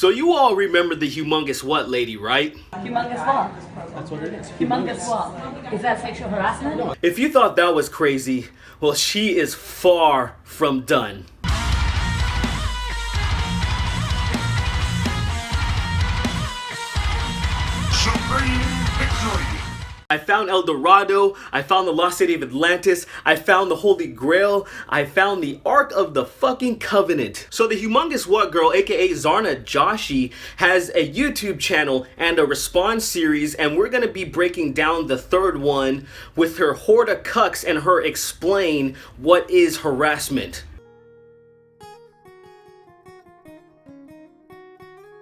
So you all remember the humongous what lady, right? Humongous what? That's what it is. Humongous what? Is that sexual harassment? If you thought that was crazy, well, she is far from done. I found El Dorado, I found the lost city of Atlantis, I found the Holy Grail, I found the Ark of the fucking Covenant. So the humongous what girl, aka Zarna Joshi, has a YouTube channel and a response series, and we're gonna be breaking down the third one with her horde of cucks and her explain what is harassment.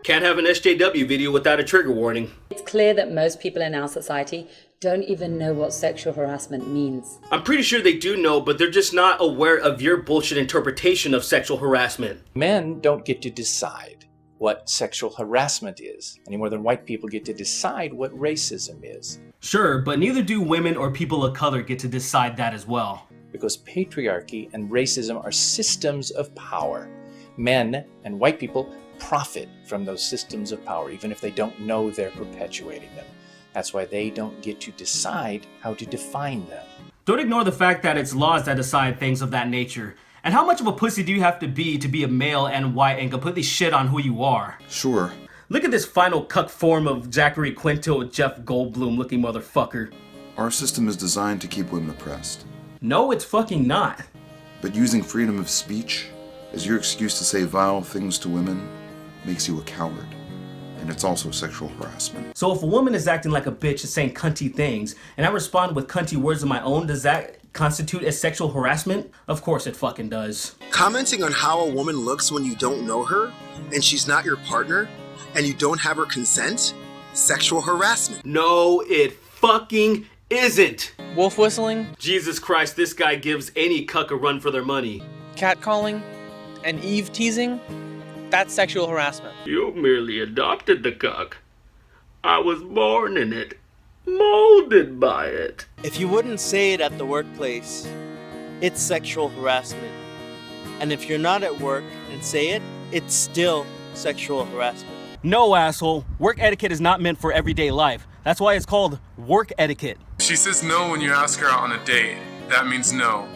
Can't have an SJW video without a trigger warning. It's clear that most people in our society don't even know what sexual harassment means. I'm pretty sure they do know, but they're just not aware of your bullshit interpretation of sexual harassment. Men don't get to decide what sexual harassment is, any more than white people get to decide what racism is. Sure, but neither do women or people of color get to decide that as well. Because patriarchy and racism are systems of power. Men and white people profit from those systems of power, even if they don't know they're perpetuating them. That's why they don't get to decide how to define them. Don't ignore the fact that it's laws that decide things of that nature. And how much of a pussy do you have to be a male and white and completely shit on who you are? Sure. Look at this final cuck form of Zachary Quinto, Jeff Goldblum looking motherfucker. Our system is designed to keep women oppressed. No, it's fucking not. But using freedom of speech as your excuse to say vile things to women makes you a coward. And it's also sexual harassment. So if a woman is acting like a bitch and saying cunty things, and I respond with cunty words of my own, does that constitute as sexual harassment? Of course it fucking does. Commenting on how a woman looks when you don't know her, and she's not your partner, and you don't have her consent? Sexual harassment. No, it fucking isn't. Wolf whistling, Jesus Christ, this guy gives any cuck a run for their money. catcalling, and Eve teasing, that's sexual harassment. You merely adopted the cuck. I was born in it, molded by it. If you wouldn't say it at the workplace, it's sexual harassment. And if you're not at work and say it, it's still sexual harassment. No, asshole. Work etiquette is not meant for everyday life. That's why it's called work etiquette. She says no when you ask her out on a date. That means no.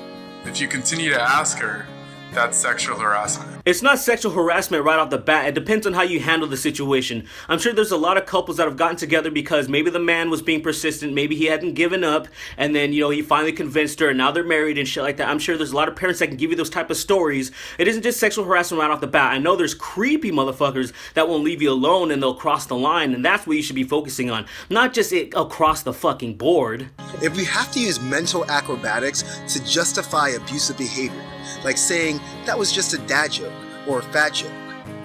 If you continue to ask her, that's sexual harassment. It's not sexual harassment right off the bat. It depends on how you handle the situation. I'm sure there's a lot of couples that have gotten together because maybe the man was being persistent, maybe he hadn't given up, and then, you know, he finally convinced her, and now they're married and shit like that. I'm sure there's a lot of parents that can give you those type of stories. It isn't just sexual harassment right off the bat. I know there's creepy motherfuckers that won't leave you alone and they'll cross the line, and that's what you should be focusing on. Not just it across the fucking board. If we have to use mental acrobatics to justify abusive behavior, like saying that was just a dad joke or a fat joke,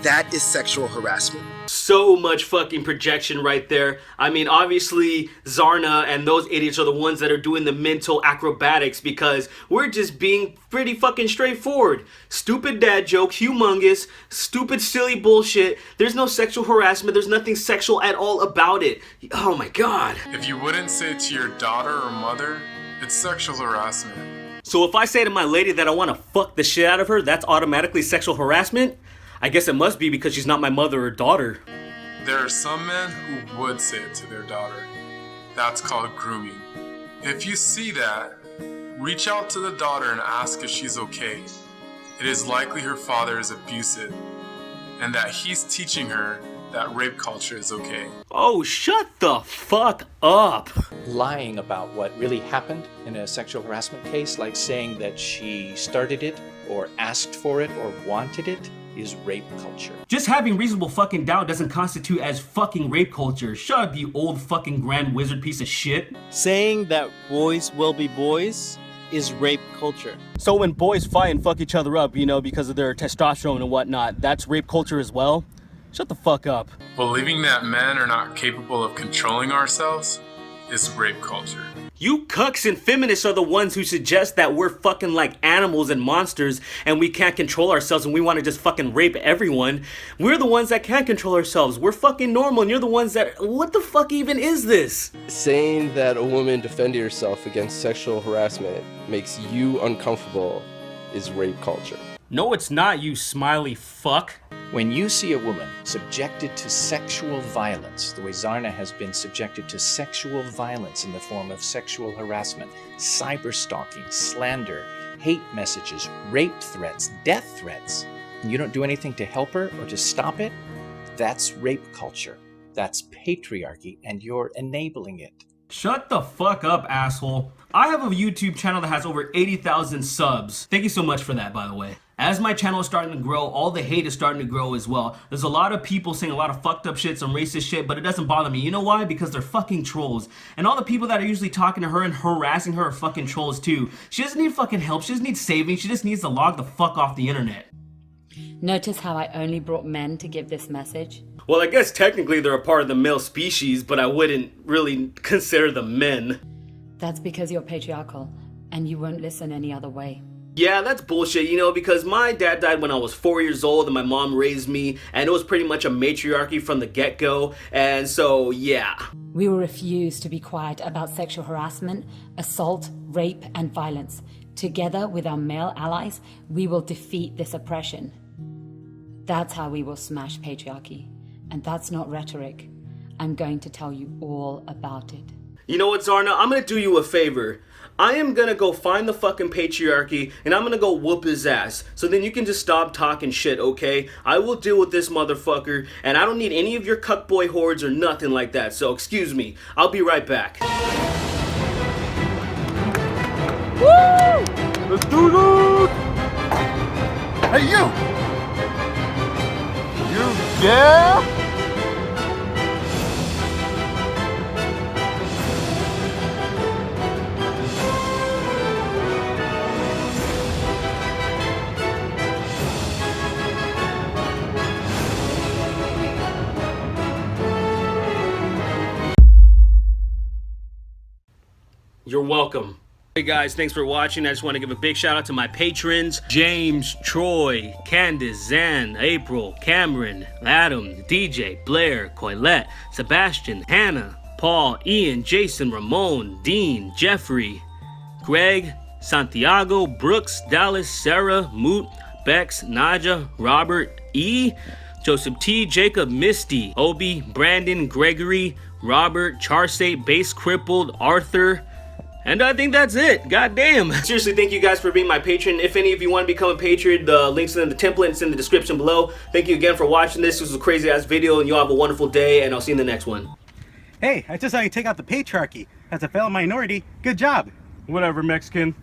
that is sexual harassment. So much fucking projection right there. I mean, obviously Zarna and those idiots are the ones that are doing the mental acrobatics because we're just being pretty fucking straightforward. Stupid dad joke, humongous, stupid silly bullshit. There's no sexual harassment. There's nothing sexual at all about it. Oh my god. If you wouldn't say it to your daughter or mother, it's sexual harassment. So if I say to my lady that I want to fuck the shit out of her, that's automatically sexual harassment? I guess it must be because she's not my mother or daughter. There are some men who would say it to their daughter. That's called grooming. If you see that, reach out to the daughter and ask if she's okay. It is likely her father is abusive and that he's teaching her that rape culture is okay. Oh, shut the fuck up. Lying about what really happened in a sexual harassment case, like saying that she started it or asked for it or wanted it, is rape culture. Just having reasonable fucking doubt doesn't constitute as fucking rape culture. Shut up, you old fucking grand wizard piece of shit. Saying that boys will be boys is rape culture. So when boys fight and fuck each other up, you know, because of their testosterone and whatnot, that's rape culture as well? Shut the fuck up. Believing that men are not capable of controlling ourselves is rape culture. You cucks and feminists are the ones who suggest that we're fucking like animals and monsters and we can't control ourselves and we want to just fucking rape everyone. We're the ones that can't control ourselves. We're fucking normal and you're the ones that... What the fuck even is this? Saying that a woman defended herself against sexual harassment makes you uncomfortable is rape culture. No, it's not, you smiley fuck. When you see a woman subjected to sexual violence, the way Zarna has been subjected to sexual violence in the form of sexual harassment, cyberstalking, slander, hate messages, rape threats, death threats, and you don't do anything to help her or to stop it, that's rape culture. That's patriarchy, and you're enabling it. Shut the fuck up, asshole. I have a YouTube channel that has over 80,000 subs. Thank you so much for that, by the way. As my channel is starting to grow, all the hate is starting to grow as well. There's a lot of people saying a lot of fucked up shit, some racist shit, but it doesn't bother me. You know why? Because they're fucking trolls. And all the people that are usually talking to her and harassing her are fucking trolls too. She doesn't need fucking help. She doesn't need saving. She just needs to log the fuck off the internet. Notice how I only brought men to give this message? Well, I guess technically they're a part of the male species, but I wouldn't really consider them men. That's because you're patriarchal, and you won't listen any other way. Yeah, that's bullshit, you know, because my dad died when I was 4 years old and my mom raised me, and it was pretty much a matriarchy from the get-go, and so, yeah. We will refuse to be quiet about sexual harassment, assault, rape, and violence. Together with our male allies, we will defeat this oppression. That's how we will smash patriarchy. And that's not rhetoric. I'm going to tell you all about it. You know what, Zarna? I'm gonna do you a favor. I am gonna go find the fucking patriarchy and I'm gonna go whoop his ass. So then you can just stop talking shit, okay? I will deal with this motherfucker and I don't need any of your cuckboy hordes or nothing like that. So excuse me. I'll be right back. Woo! Let's do this! Hey, you! You, yeah? You're welcome. Hey guys, thanks for watching. I just want to give a big shout out to my patrons: James, Troy, Candace, Zan, April, Cameron, Adam, DJ, Blair, Coilette, Sebastian, Hannah, Paul, Ian, Jason, Ramon, Dean, Jeffrey, Greg, Santiago, Brooks, Dallas, Sarah, Moot, Bex, Naja, Robert, E, Joseph T, Jacob, Misty, Obi, Brandon, Gregory, Robert, Charsate, Base Crippled, Arthur, and I think that's it. God damn. Seriously, thank you guys for being my patron. If any of you want to become a patron, the link's in the template. It's in the description below. Thank you again for watching this. This was a crazy ass video, and you all have a wonderful day, and I'll see you in the next one. Hey, I just saw you take out the patriarchy. As a fellow minority, good job. Whatever, Mexican.